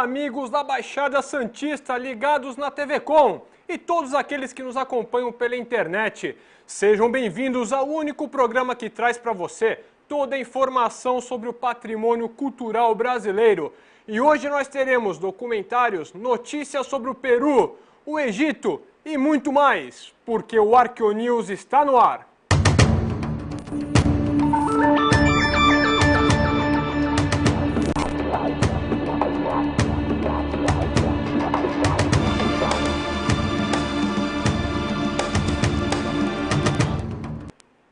amigos da Baixada Santista ligados na TV Com e todos aqueles que nos acompanham pela internet. Sejam bem-vindos ao único programa que traz para você toda a informação sobre o patrimônio cultural brasileiro. E hoje nós teremos documentários, notícias sobre o Peru, o Egito e muito mais, porque o Arqueonews está no ar.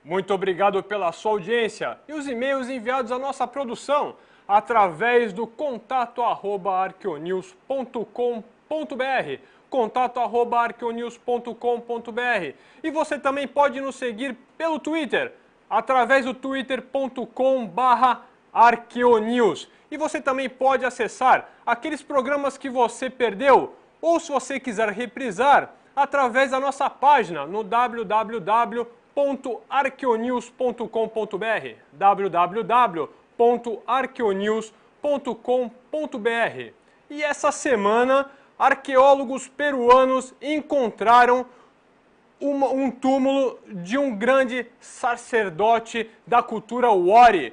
Muito obrigado pela sua audiência e os e-mails enviados à nossa produção através do contato@arqueonews.com.br, contato@arqueonews.com.br. E você também pode nos seguir pelo Twitter, através do twitter.com/arqueonews. E você também pode acessar aqueles programas que você perdeu, ou se você quiser reprisar, através da nossa página no www.arqueonews.com.br, www.arqueonews.com.br. E essa semana, arqueólogos peruanos encontraram um túmulo de um grande sacerdote da cultura Wari,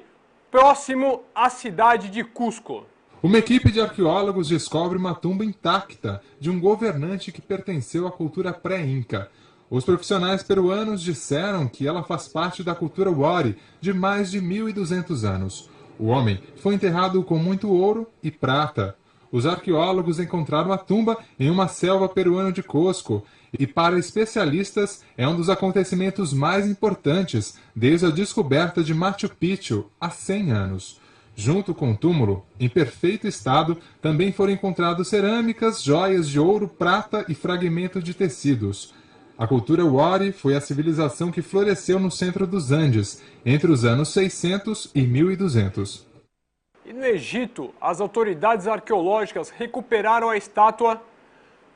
próximo à cidade de Cusco. Uma equipe de arqueólogos descobre uma tumba intacta de um governante que pertenceu à cultura pré-inca. Os profissionais peruanos disseram que ela faz parte da cultura Wari de mais de 1.200 anos. O homem foi enterrado com muito ouro e prata. Os arqueólogos encontraram a tumba em uma selva peruana de Cusco e, para especialistas, é um dos acontecimentos mais importantes desde a descoberta de Machu Picchu há 100 anos. Junto com o túmulo, em perfeito estado, também foram encontrados cerâmicas, joias de ouro, prata e fragmentos de tecidos. A cultura Wari foi a civilização que floresceu no centro dos Andes, entre os anos 600 e 1200. E no Egito, as autoridades arqueológicas recuperaram a estátua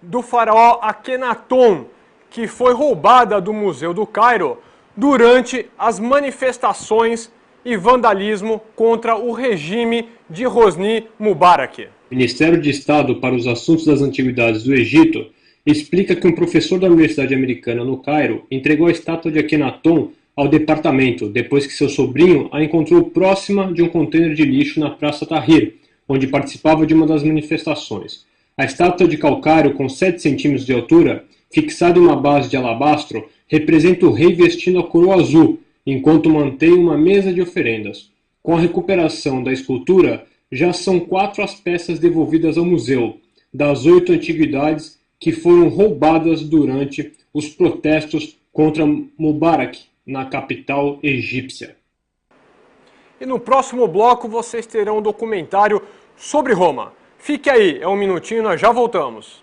do faraó Akhenaton, que foi roubada do Museu do Cairo durante as manifestações e vandalismo contra o regime de Hosni Mubarak. O Ministério de Estado para os Assuntos das Antiguidades do Egito explica que um professor da Universidade Americana no Cairo entregou a estátua de Akhenaton ao departamento depois que seu sobrinho a encontrou próxima de um contêiner de lixo na Praça Tahrir, onde participava de uma das manifestações. A estátua de calcário com 7 centímetros de altura, fixada em uma base de alabastro, representa o rei vestindo a coroa azul, enquanto mantém uma mesa de oferendas. Com a recuperação da escultura, já são 4 as peças devolvidas ao museu, das 8 antiguidades que foram roubadas durante os protestos contra Mubarak na capital egípcia. E no próximo bloco vocês terão um documentário sobre Roma. Fique aí, é um minutinho, nós já voltamos.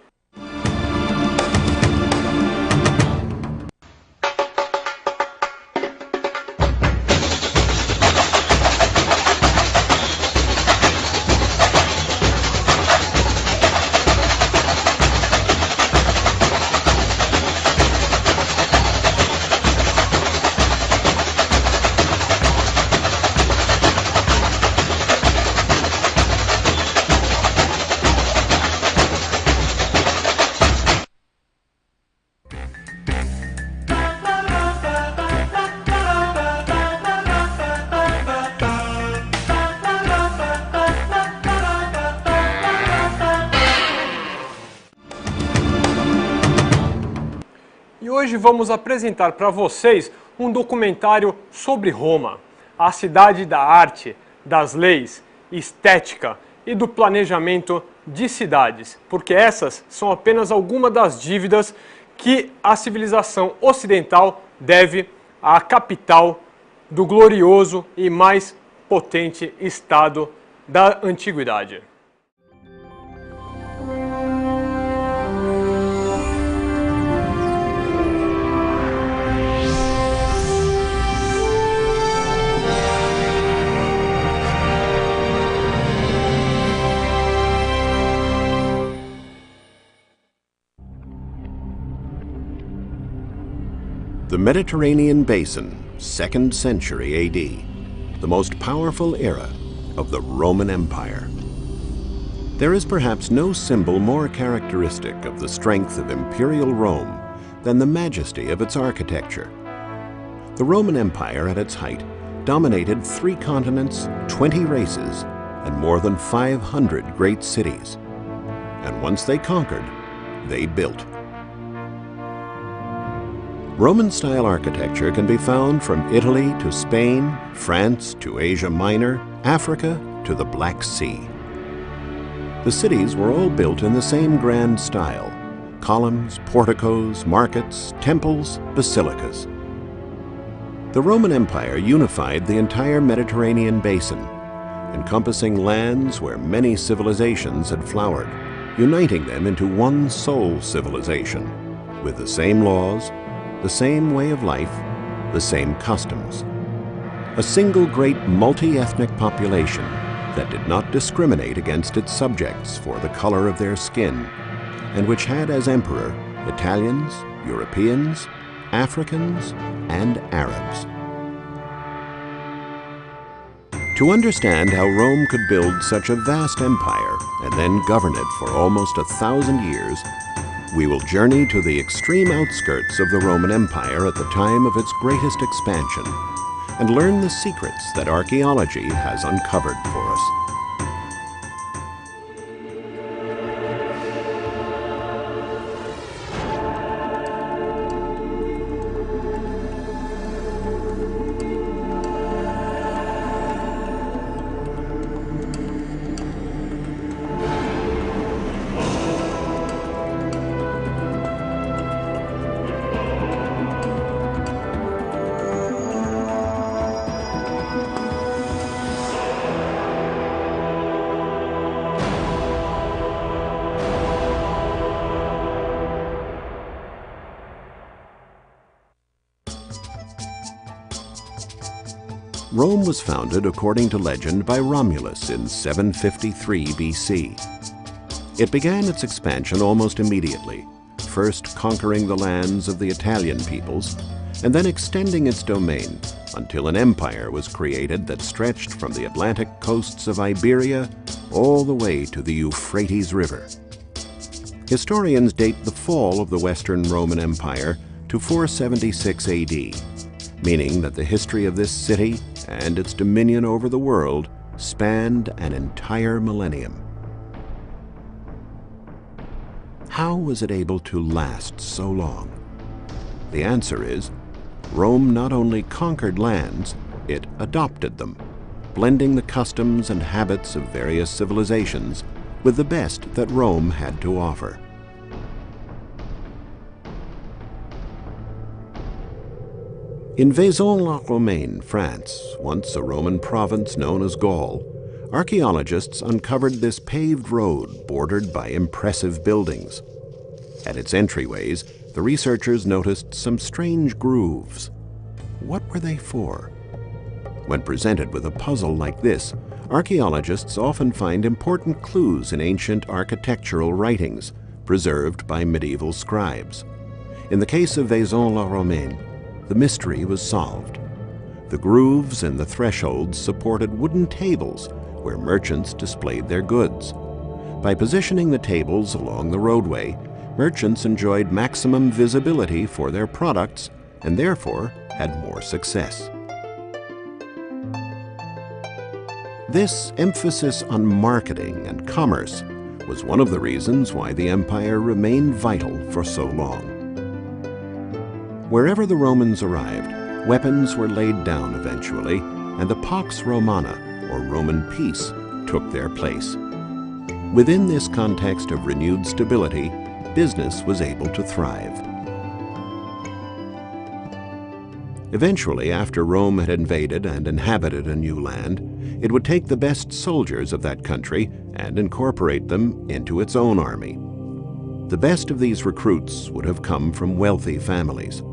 Hoje vamos apresentar para vocês um documentário sobre Roma, a cidade da arte, das leis, estética e do planejamento de cidades, porque essas são apenas algumas das dívidas que a civilização ocidental deve à capital do glorioso e mais potente estado da antiguidade. The Mediterranean Basin, 2nd century AD, the most powerful era of the Roman Empire. There is perhaps no symbol more characteristic of the strength of imperial Rome than the majesty of its architecture. The Roman Empire at its height dominated 3 continents, 20 races, and more than 500 great cities. And once they conquered, they built. Roman-style architecture can be found from Italy to Spain, France to Asia Minor, Africa to the Black Sea. The cities were all built in the same grand style: columns, porticos, markets, temples, basilicas. The Roman Empire unified the entire Mediterranean basin, encompassing lands where many civilizations had flowered, uniting them into one sole civilization, with the same laws, the same way of life, the same customs. A single great multi-ethnic population that did not discriminate against its subjects for the color of their skin, and which had as emperor Italians, Europeans, Africans, and Arabs. To understand how Rome could build such a vast empire and then govern it for almost 1,000 years, we will journey to the extreme outskirts of the Roman Empire at the time of its greatest expansion and learn the secrets that archaeology has uncovered for us. Rome was founded, according to legend, by Romulus in 753 BC. It began its expansion almost immediately, first conquering the lands of the Italian peoples, and then extending its domain until an empire was created that stretched from the Atlantic coasts of Iberia all the way to the Euphrates River. Historians date the fall of the Western Roman Empire to 476 AD, meaning that the history of this city and its dominion over the world spanned an entire millennium. How was it able to last so long? The answer is, Rome not only conquered lands, it adopted them, blending the customs and habits of various civilizations with the best that Rome had to offer. In Vaison-la-Romaine, France, once a Roman province known as Gaul, archaeologists uncovered this paved road bordered by impressive buildings. At its entryways, the researchers noticed some strange grooves. What were they for? When presented with a puzzle like this, archaeologists often find important clues in ancient architectural writings, preserved by medieval scribes. In the case of Vaison-la-Romaine, the mystery was solved. The grooves in the thresholds supported wooden tables where merchants displayed their goods. By positioning the tables along the roadway, merchants enjoyed maximum visibility for their products and therefore had more success. This emphasis on marketing and commerce was one of the reasons why the empire remained vital for so long. Wherever the Romans arrived, weapons were laid down eventually, and the Pax Romana, or Roman peace, took their place. Within this context of renewed stability, business was able to thrive. Eventually, after Rome had invaded and inhabited a new land, it would take the best soldiers of that country and incorporate them into its own army. The best of these recruits would have come from wealthy families.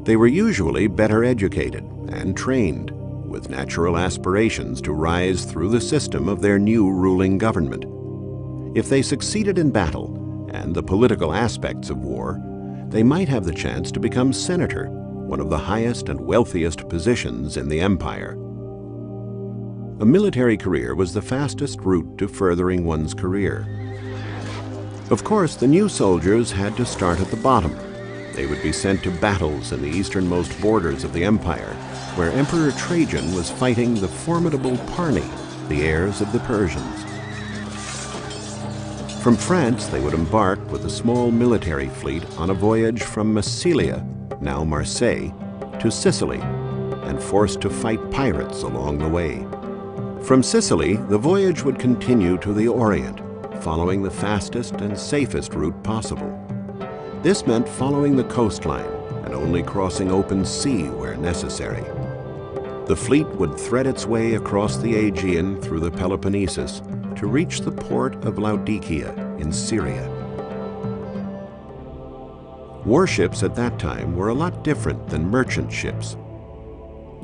They were usually better educated and trained, with natural aspirations to rise through the system of their new ruling government. If they succeeded in battle and the political aspects of war, they might have the chance to become senator, one of the highest and wealthiest positions in the empire. A military career was the fastest route to furthering one's career. Of course, the new soldiers had to start at the bottom. They would be sent to battles in the easternmost borders of the empire, where Emperor Trajan was fighting the formidable Parni, the heirs of the Persians. From France, they would embark with a small military fleet on a voyage from Massilia, now Marseille, to Sicily, and forced to fight pirates along the way. From Sicily, the voyage would continue to the Orient, following the fastest and safest route possible. This meant following the coastline and only crossing open sea where necessary. The fleet would thread its way across the Aegean through the Peloponnesus to reach the port of Laodicea in Syria. Warships at that time were a lot different than merchant ships.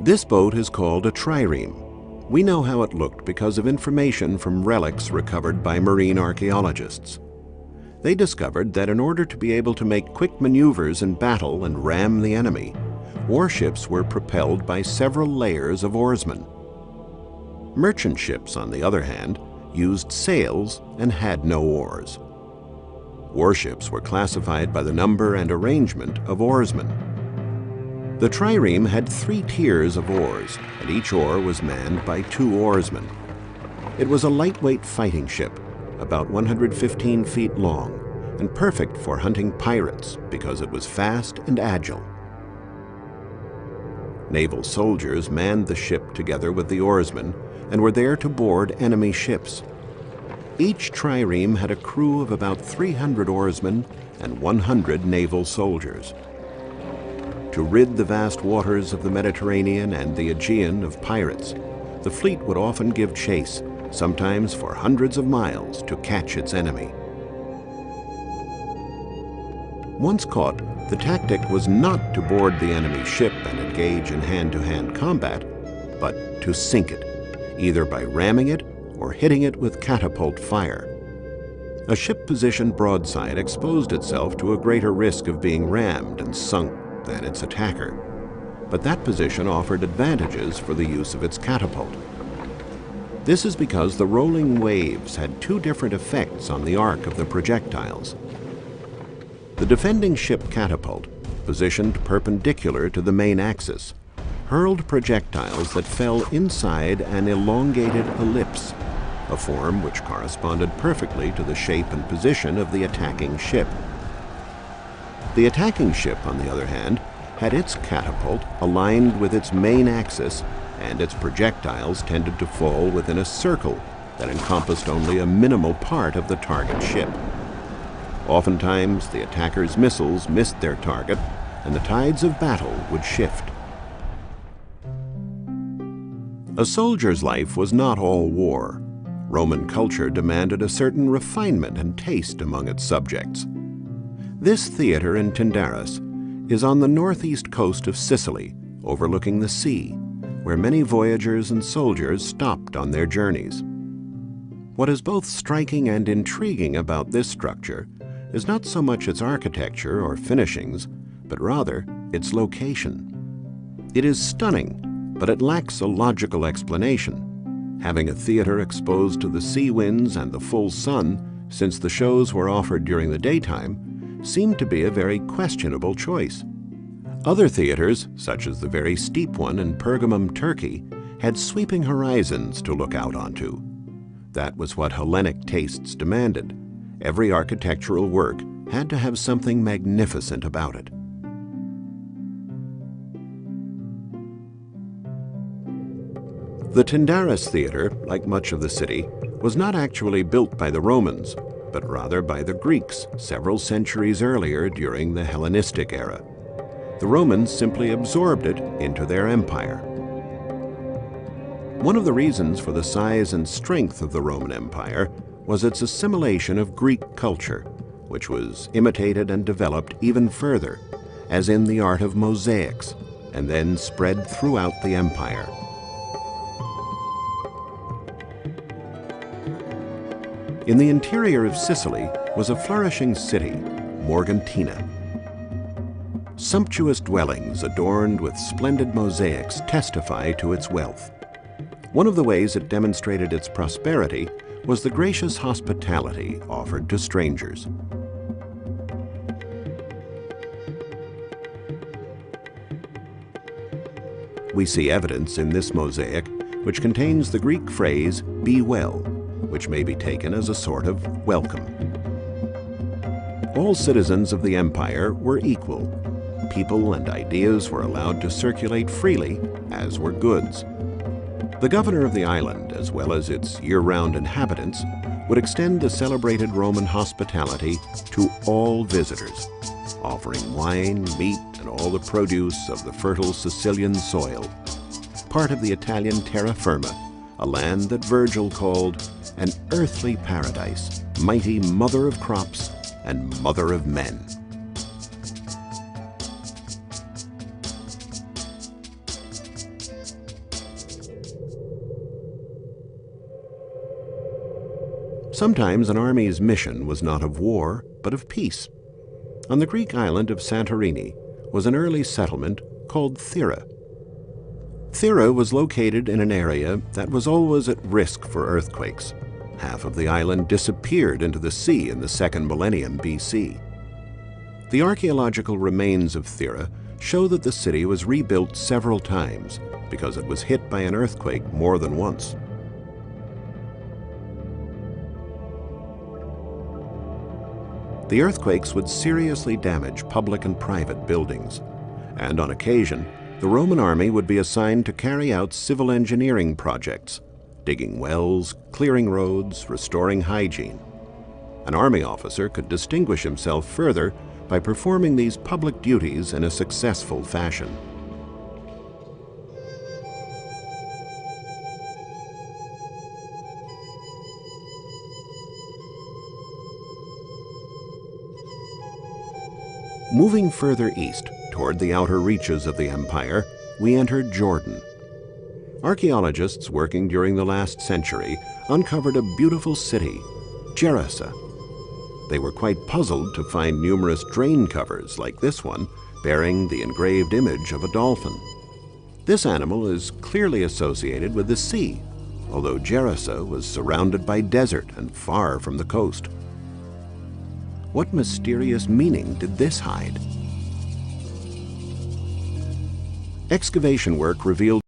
This boat is called a trireme. We know how it looked because of information from relics recovered by marine archaeologists. They discovered that in order to be able to make quick maneuvers in battle and ram the enemy, warships were propelled by several layers of oarsmen. Merchant ships, on the other hand, used sails and had no oars. Warships were classified by the number and arrangement of oarsmen. The trireme had 3 tiers of oars, and each oar was manned by 2 oarsmen. It was a lightweight fighting ship, about 115 feet long, and perfect for hunting pirates because it was fast and agile. Naval soldiers manned the ship together with the oarsmen and were there to board enemy ships. Each trireme had a crew of about 300 oarsmen and 100 naval soldiers. To rid the vast waters of the Mediterranean and the Aegean of pirates, the fleet would often give chase, sometimes for hundreds of miles, to catch its enemy. Once caught, the tactic was not to board the enemy ship and engage in hand-to-hand combat, but to sink it, either by ramming it or hitting it with catapult fire. A ship positioned broadside exposed itself to a greater risk of being rammed and sunk than its attacker, but that position offered advantages for the use of its catapult. This is because the rolling waves had 2 different effects on the arc of the projectiles. The defending ship catapult, positioned perpendicular to the main axis, hurled projectiles that fell inside an elongated ellipse, a form which corresponded perfectly to the shape and position of the attacking ship. The attacking ship, on the other hand, had its catapult aligned with its main axis, and its projectiles tended to fall within a circle that encompassed only a minimal part of the target ship. Oftentimes, the attacker's missiles missed their target, and the tides of battle would shift. A soldier's life was not all war. Roman culture demanded a certain refinement and taste among its subjects. This theater in Tyndaris is on the northeast coast of Sicily, overlooking the sea, where many voyagers and soldiers stopped on their journeys. What is both striking and intriguing about this structure is not so much its architecture or finishings, but rather its location. It is stunning, but it lacks a logical explanation. Having a theater exposed to the sea winds and the full sun, since the shows were offered during the daytime, seemed to be a very questionable choice. Other theaters, such as the very steep one in Pergamum, Turkey, had sweeping horizons to look out onto. That was what Hellenic tastes demanded. Every architectural work had to have something magnificent about it. The Tyndaris Theater, like much of the city, was not actually built by the Romans, but rather by the Greeks several centuries earlier during the Hellenistic era. The Romans simply absorbed it into their empire. One of the reasons for the size and strength of the Roman Empire was its assimilation of Greek culture, which was imitated and developed even further, as in the art of mosaics, and then spread throughout the empire. In the interior of Sicily was a flourishing city, Morgantina. Sumptuous dwellings adorned with splendid mosaics testify to its wealth. One of the ways it demonstrated its prosperity was the gracious hospitality offered to strangers. We see evidence in this mosaic, which contains the Greek phrase, "be well," which may be taken as a sort of welcome. All citizens of the empire were equal. People and ideas were allowed to circulate freely, as were goods. The governor of the island, as well as its year-round inhabitants, would extend the celebrated Roman hospitality to all visitors, offering wine, meat, and all the produce of the fertile Sicilian soil, part of the Italian terra firma, a land that Virgil called an earthly paradise, mighty mother of crops and mother of men. Sometimes an army's mission was not of war, but of peace. On the Greek island of Santorini was an early settlement called Thera. Thera was located in an area that was always at risk for earthquakes. Half of the island disappeared into the sea in the 2nd millennium BC. The archaeological remains of Thera show that the city was rebuilt several times because it was hit by an earthquake more than once. The earthquakes would seriously damage public and private buildings, and on occasion, the Roman army would be assigned to carry out civil engineering projects, digging wells, clearing roads, restoring hygiene. An army officer could distinguish himself further by performing these public duties in a successful fashion. Moving further east, toward the outer reaches of the empire, we entered Jordan. Archaeologists working during the last century uncovered a beautiful city, Gerasa. They were quite puzzled to find numerous drain covers like this one, bearing the engraved image of a dolphin. This animal is clearly associated with the sea, although Gerasa was surrounded by desert and far from the coast. What mysterious meaning did this hide? Excavation work revealed